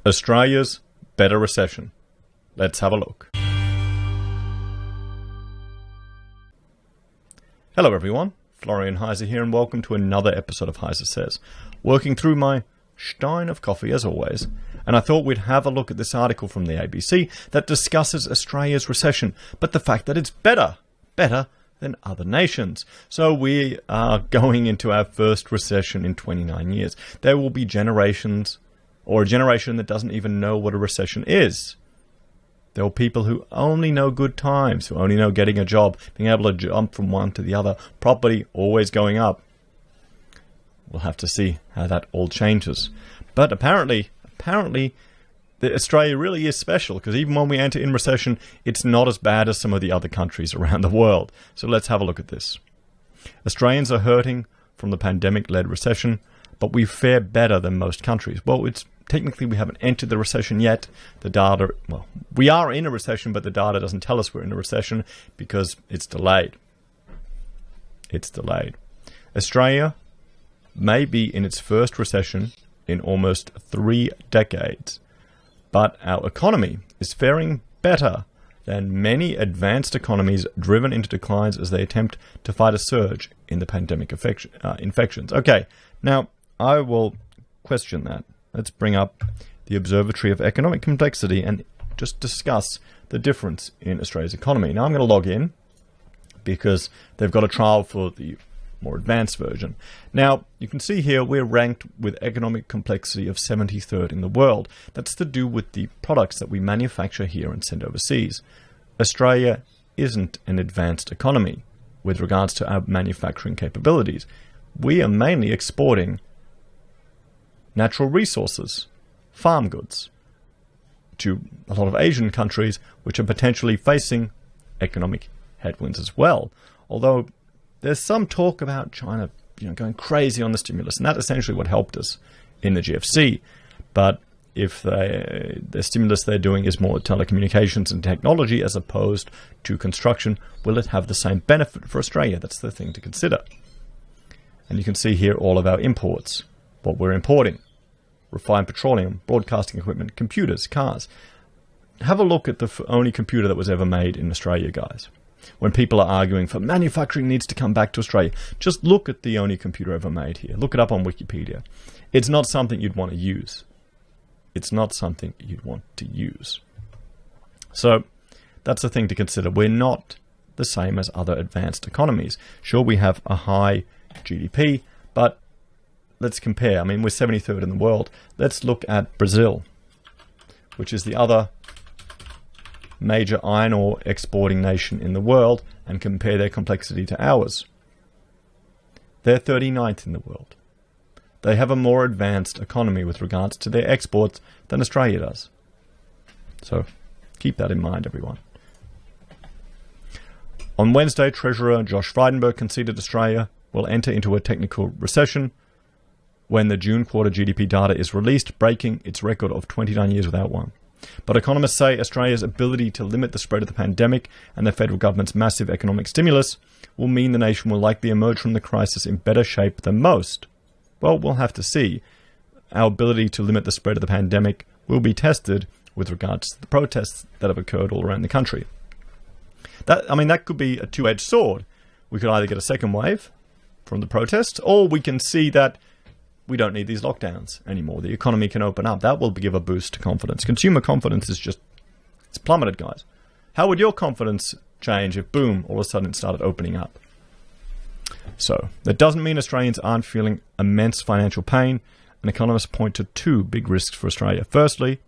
Australia's better recession. Let's have a look. Hello everyone, Florian.Heise here and welcome to another episode of HeiseSays. Working through my stein of coffee as always, and I thought we'd have a look at this article from the ABC that discusses Australia's recession, but the fact that it's better than other nations. So we are going into our first recession in 29 years. There will be generations, or a generation that doesn't even know what a recession is. There are people who only know good times, who only know getting a job, being able to jump from one to the other, property always going up. We'll have to see how that all changes. But apparently, Australia really is special, because even when we enter in recession, it's not as bad as some of the other countries around the world. So let's have a look at this. Australians are hurting from the pandemic-led recession, but we fare better than most countries. Well, technically we haven't entered the recession yet. The data, well, we are in a recession, but the data doesn't tell us we're in a recession because it's delayed. It's delayed. Australia may be in its first recession in almost 3 decades, but our economy is faring better than many advanced economies driven into declines as they attempt to fight a surge in the pandemic infections. Okay, now I will question that. Let's bring up the Observatory of Economic Complexity and just discuss the difference in Australia's economy. Now I'm going to log in because they've got a trial for the more advanced version. Now you can see here we're ranked with economic complexity of 73rd in the world. That's to do with the products that we manufacture here and send overseas. Australia isn't an advanced economy with regards to our manufacturing capabilities. We are mainly exporting natural resources, farm goods, to a lot of Asian countries which are potentially facing economic headwinds as well. Although there's some talk about China, going crazy on the stimulus, and that's essentially what helped us in the GFC. But if the stimulus they're doing is more telecommunications and technology as opposed to construction, will it have the same benefit for Australia? That's the thing to consider. And you can see here all of our imports, what we're importing: refined petroleum, broadcasting equipment, computers, cars. Have a look at the only computer that was ever made in Australia, guys. When people are arguing for manufacturing needs to come back to Australia, just look at the only computer ever made here. Look it up on Wikipedia. It's not something you'd want to use. It's not something you'd want to use. So that's the thing to consider. We're not the same as other advanced economies. Sure, we have a high GDP, but let's compare. I mean, we're 73rd in the world. Let's look at Brazil, which is the other major iron ore exporting nation in the world, and compare their complexity to ours. They're 39th in the world. They have a more advanced economy with regards to their exports than Australia does. So keep that in mind, everyone. On Wednesday, Treasurer Josh Frydenberg conceded Australia will enter into a technical recession when the June quarter GDP data is released, breaking its record of 29 years without one. But economists say Australia's ability to limit the spread of the pandemic and the federal government's massive economic stimulus will mean the nation will likely emerge from the crisis in better shape than most. Well, we'll have to see. Our ability to limit the spread of the pandemic will be tested with regards to the protests that have occurred all around the country. That could be a two-edged sword. We could either get a second wave from the protests, or we can see that we don't need these lockdowns anymore. The economy can open up. That will give a boost to confidence. Consumer confidence it's plummeted, guys. How would your confidence change if, boom, all of a sudden it started opening up? So that doesn't mean Australians aren't feeling immense financial pain, and economists point to 2 big risks for Australia. Firstly,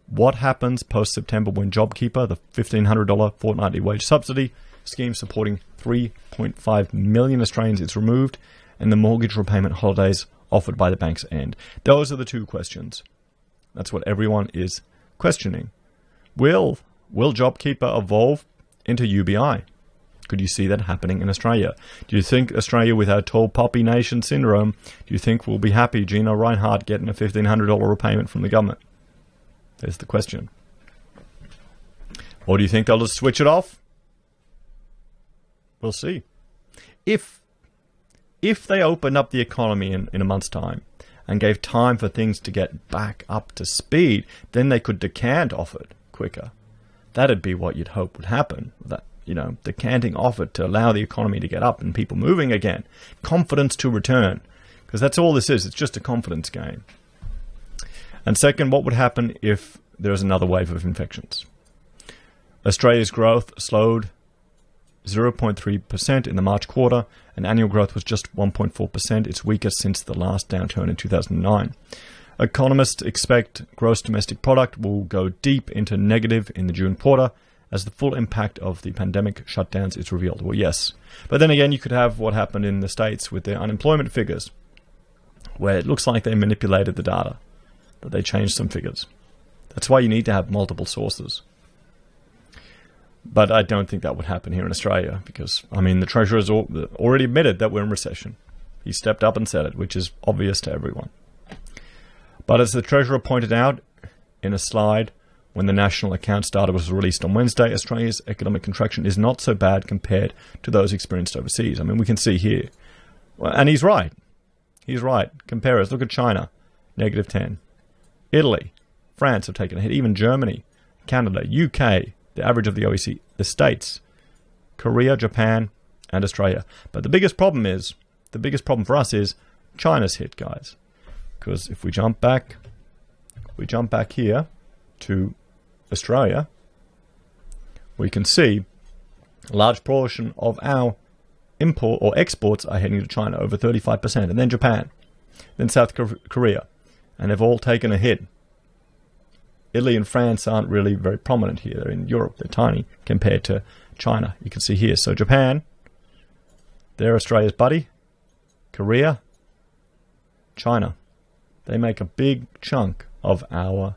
what happens post-September when JobKeeper, the $1,500 fortnightly wage subsidy scheme supporting 3.5 million Australians, is removed, and the mortgage repayment holidays offered by the banks end? Those are the 2 questions. That's what everyone is questioning. Will JobKeeper evolve into UBI? Could you see that happening in Australia? Do you think Australia, with our tall poppy nation syndrome, do you think we'll be happy Gina Reinhardt getting a $1,500 repayment from the government? There's the question. Or do you think they'll just switch it off? We'll see. If they open up the economy in a month's time and gave time for things to get back up to speed, then they could decant off it quicker. That'd be what you'd hope would happen. That, decanting off it to allow the economy to get up and people moving again. Confidence to return. Because that's all this is. It's just a confidence game. And second, what would happen if there is another wave of infections? Australia's growth slowed 0.3% in the March quarter, and annual growth was just 1.4%, its weakest since the last downturn in 2009. Economists expect gross domestic product will go deep into negative in the June quarter as the full impact of the pandemic shutdowns is revealed. Well, yes. But then again, you could have what happened in the States with their unemployment figures, where it looks like they manipulated the data, that they changed some figures. That's why you need to have multiple sources. But I don't think that would happen here in Australia because, the Treasurer's already admitted that we're in recession. He stepped up and said it, which is obvious to everyone. But as the Treasurer pointed out in a slide when the national accounts data was released on Wednesday, Australia's economic contraction is not so bad compared to those experienced overseas. We can see here. And he's right. He's right. Compare us. Look at China, -10. Italy, France have taken a hit. Even Germany, Canada, UK, the average of the OECD, the States, Korea, Japan, and Australia. But the biggest problem for us is China's hit, guys. Because if we jump back here to Australia, we can see a large portion of our import or exports are heading to China, over 35%, and then Japan, then South Korea, and they've all taken a hit. Italy and France aren't really very prominent here. They're in Europe. They're tiny compared to China. You can see here. So Japan, they're Australia's buddy. Korea, China. They make a big chunk of our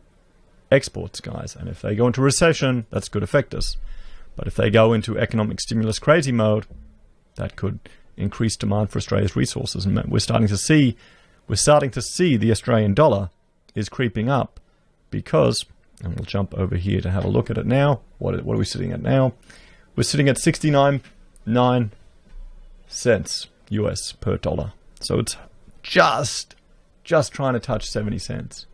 exports, guys. And if they go into recession, that's could affect us. But if they go into economic stimulus crazy mode, that could increase demand for Australia's resources. And we're starting to see the Australian dollar is creeping up. Because, and we'll jump over here to have a look at it now. What are we sitting at now? We're sitting at 69.9 cents US per dollar. So it's just trying to touch 70 cents.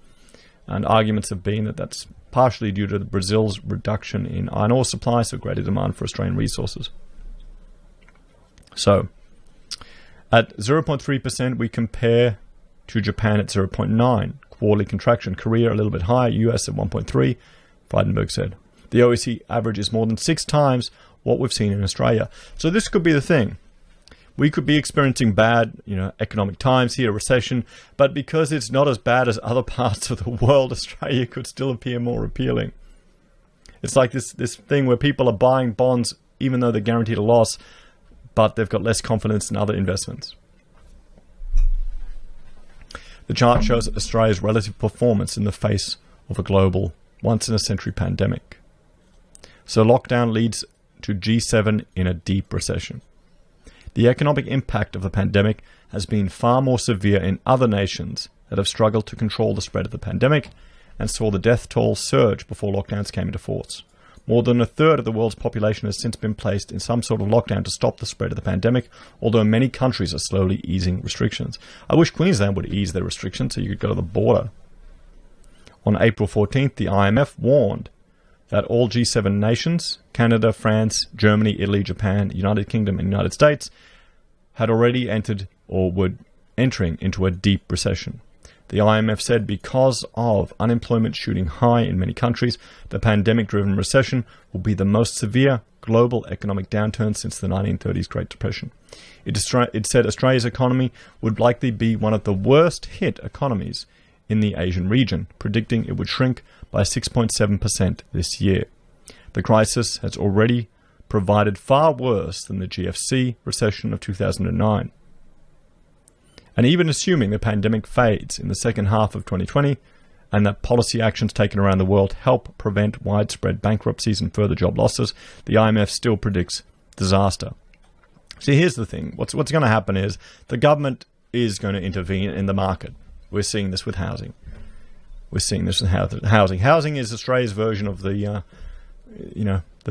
And arguments have been that that's partially due to Brazil's reduction in iron ore supply, so greater demand for Australian resources. So, at 0.3%, we compare to Japan at 0.9%. Quarterly contraction. Korea a little bit higher, US at 1.3, Frydenberg said. The OECD average is more than 6 times what we've seen in Australia. So this could be the thing. We could be experiencing bad, economic times here, recession, but because it's not as bad as other parts of the world, Australia could still appear more appealing. It's like this thing where people are buying bonds even though they're guaranteed a loss, but they've got less confidence in other investments. The chart shows Australia's relative performance in the face of a global, once-in-a-century pandemic. So lockdown leads to G7 in a deep recession. The economic impact of the pandemic has been far more severe in other nations that have struggled to control the spread of the pandemic and saw the death toll surge before lockdowns came into force. More than a third of the world's population has since been placed in some sort of lockdown to stop the spread of the pandemic, although many countries are slowly easing restrictions. I wish Queensland would ease their restrictions so you could go to the border. On April 14th, the IMF warned that all G7 nations, Canada, France, Germany, Italy, Japan, United Kingdom, and United States, had already entered or were entering into a deep recession. The IMF said because of unemployment shooting high in many countries, the pandemic-driven recession will be the most severe global economic downturn since the 1930s Great Depression. It said Australia's economy would likely be one of the worst hit economies in the Asian region, predicting it would shrink by 6.7% this year. The crisis has already provided far worse than the GFC recession of 2009. And even assuming the pandemic fades in the second half of 2020 and that policy actions taken around the world help prevent widespread bankruptcies and further job losses, the IMF still predicts disaster. See, here's the thing. What's going to happen is the government is going to intervene in the market. We're seeing this with housing. We're seeing this with housing. Housing is Australia's version of the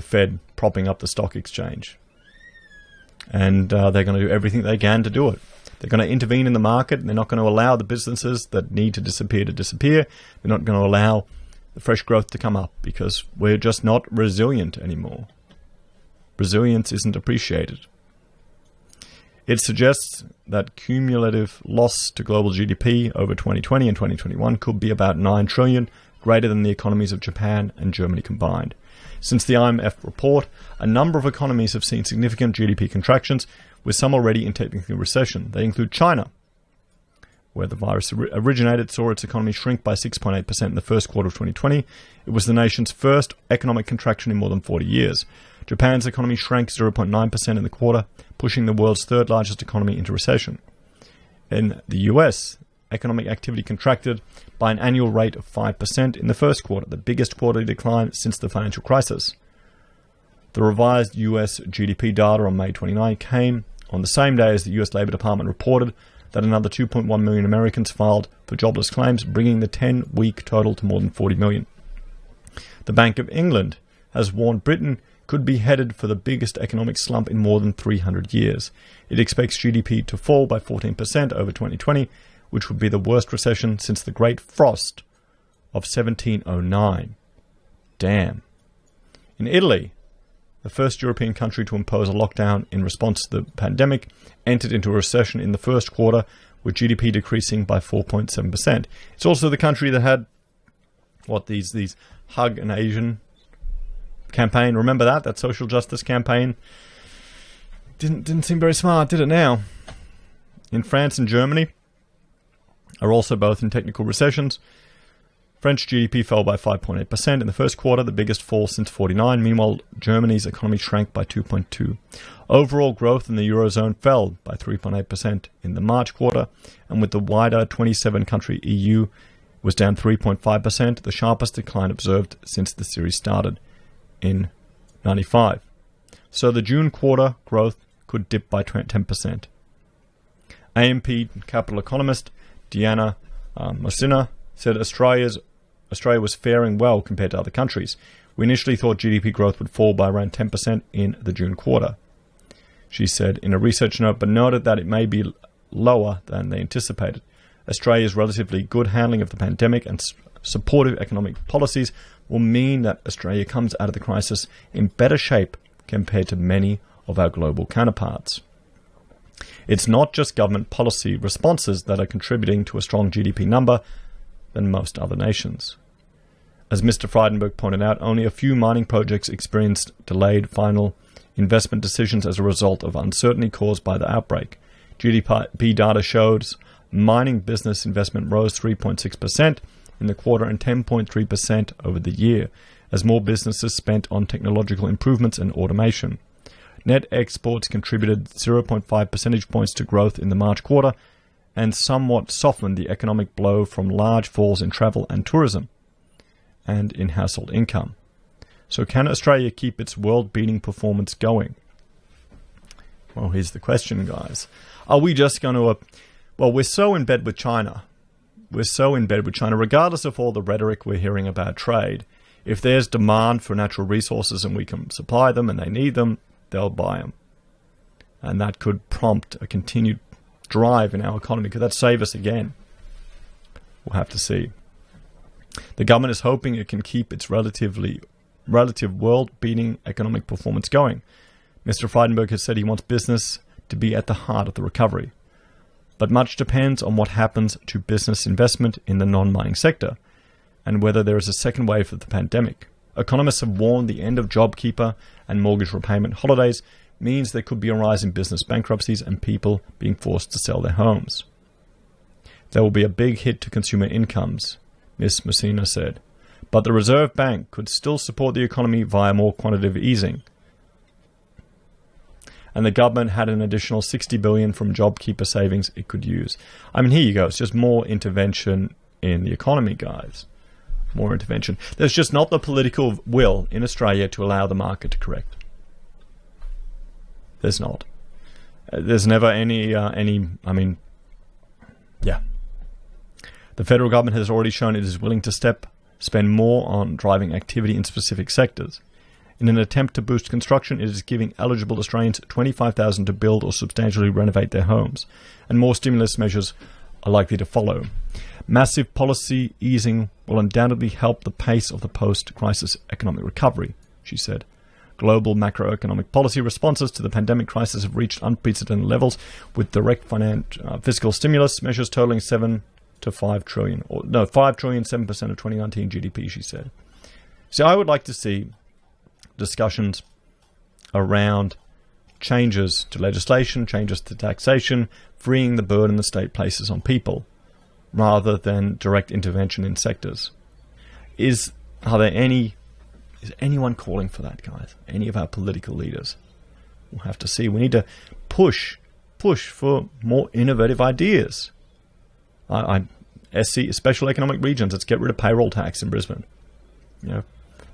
Fed propping up the stock exchange. And they're going to do everything they can to do it. They're going to intervene in the market. They're not going to allow the businesses that need to disappear. They're not going to allow the fresh growth to come up because we're just not resilient anymore. Resilience isn't appreciated. It suggests that cumulative loss to global GDP over 2020 and 2021 could be about 9 trillion, greater than the economies of Japan and Germany combined. Since the IMF report, a number of economies have seen significant GDP contractions, with some already in technical recession. They include China, where the virus originated, saw its economy shrink by 6.8% in the first quarter of 2020. It was the nation's first economic contraction in more than 40 years. Japan's economy shrank 0.9% in the quarter, pushing the world's third largest economy into recession. In the US, economic activity contracted by an annual rate of 5% in the first quarter, the biggest quarterly decline since the financial crisis. The revised US GDP data on May 29 came on the same day as the US Labor Department reported that another 2.1 million Americans filed for jobless claims, bringing the 10-week total to more than 40 million. The Bank of England has warned Britain could be headed for the biggest economic slump in more than 300 years. It expects GDP to fall by 14% over 2020, which would be the worst recession since the Great Frost of 1709. Damn. In Italy, the first European country to impose a lockdown in response to the pandemic, entered into a recession in the first quarter, with GDP decreasing by 4.7%. It's also the country that had these Hug an Asian campaign. Remember that social justice campaign? Didn't seem very smart, did it now? In France and Germany are also both in technical recessions. French GDP fell by 5.8% in the first quarter, the biggest fall since 1949. Meanwhile, Germany's economy shrank by 2.2%. Overall growth in the Eurozone fell by 3.8% in the March quarter, and with the wider 27-country EU was down 3.5%, the sharpest decline observed since the series started in 1995. So the June quarter growth could dip by 10%. AMP capital economist Diana Mosina said Australia was faring well compared to other countries. We initially thought GDP growth would fall by around 10% in the June quarter, she said in a research note, but noted that it may be lower than they anticipated. Australia's relatively good handling of the pandemic and supportive economic policies will mean that Australia comes out of the crisis in better shape compared to many of our global counterparts. It's not just government policy responses that are contributing to a strong GDP number than most other nations. As Mr. Frydenberg pointed out, only a few mining projects experienced delayed final investment decisions as a result of uncertainty caused by the outbreak. GDP data shows mining business investment rose 3.6% in the quarter and 10.3% over the year, as more businesses spent on technological improvements and automation. Net exports contributed 0.5 percentage points to growth in the March quarter and somewhat softened the economic blow from large falls in travel and tourism and in household income. So can Australia keep its world-beating performance going? Well, here's the question, guys. Are we just going to... we're so in bed with China. We're so in bed with China, regardless of all the rhetoric we're hearing about trade. If there's demand for natural resources and we can supply them and they need them, they'll buy them. And that could prompt a continued drive in our economy. Could that save us again? We'll have to see. The government is hoping it can keep its relative world-beating economic performance going. Mr. Frydenberg has said he wants business to be at the heart of the recovery. But much depends on what happens to business investment in the non-mining sector and whether there is a second wave of the pandemic. Economists have warned the end of JobKeeper and mortgage repayment holidays means there could be a rise in business bankruptcies and people being forced to sell their homes. There will be a big hit to consumer incomes, Ms. Messina said, but the Reserve Bank could still support the economy via more quantitative easing. And the government had an additional $60 billion from JobKeeper savings it could use. I mean, here you go. It's just more intervention in the economy, guys. More intervention. There's just not the political will in Australia to allow the market to correct. There's not. There's never any. The federal government has already shown it is willing to spend more on driving activity in specific sectors. In an attempt to boost construction, it is giving eligible Australians $25,000 to build or substantially renovate their homes, and more stimulus measures are likely to follow. Massive policy easing will undoubtedly help the pace of the post-crisis economic recovery, she said. Global macroeconomic policy responses to the pandemic crisis have reached unprecedented levels, with direct fiscal stimulus measures totaling 5 trillion, 7% of 2019 GDP, she said. So I would like to see discussions around changes to legislation, changes to taxation, freeing the burden the state places on people, rather than direct intervention in sectors. Is anyone calling for that, guys? Any of our political leaders? We'll have to see. We need to push for more innovative ideas. SC, special economic regions. Let's get rid of payroll tax in Brisbane.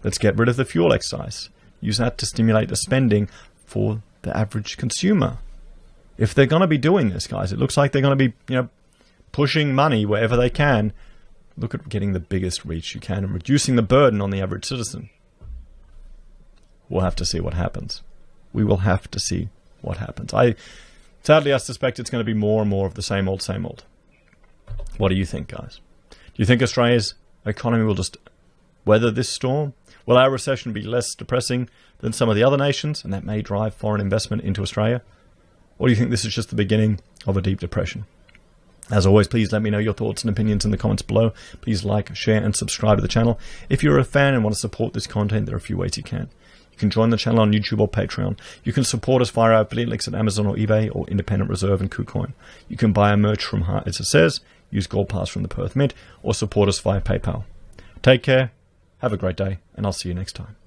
Let's get rid of the fuel excise. Use that to stimulate the spending for the average consumer. If they're going to be doing this, guys, it looks like they're going to be, pushing money wherever they can. Look at getting the biggest reach you can and reducing the burden on the average citizen. We'll have to see what happens. We will have to see what happens. Sadly, I suspect it's going to be more and more of the same old, same old. What do you think, guys? Do you think Australia's economy will just weather this storm? Will our recession be less depressing than some of the other nations, and that may drive foreign investment into Australia? Or do you think this is just the beginning of a deep depression? As always, please let me know your thoughts and opinions in the comments below. Please like, share, and subscribe to the channel. If you're a fan and want to support this content, there are a few ways you can. You can join the channel on YouTube or Patreon. You can support us via our affiliate links at Amazon or eBay or Independent Reserve and Kucoin. You can buy our merch from HeiseSays, use Gold Pass from the Perth Mint, or support us via PayPal. Take care, have a great day, and I'll see you next time.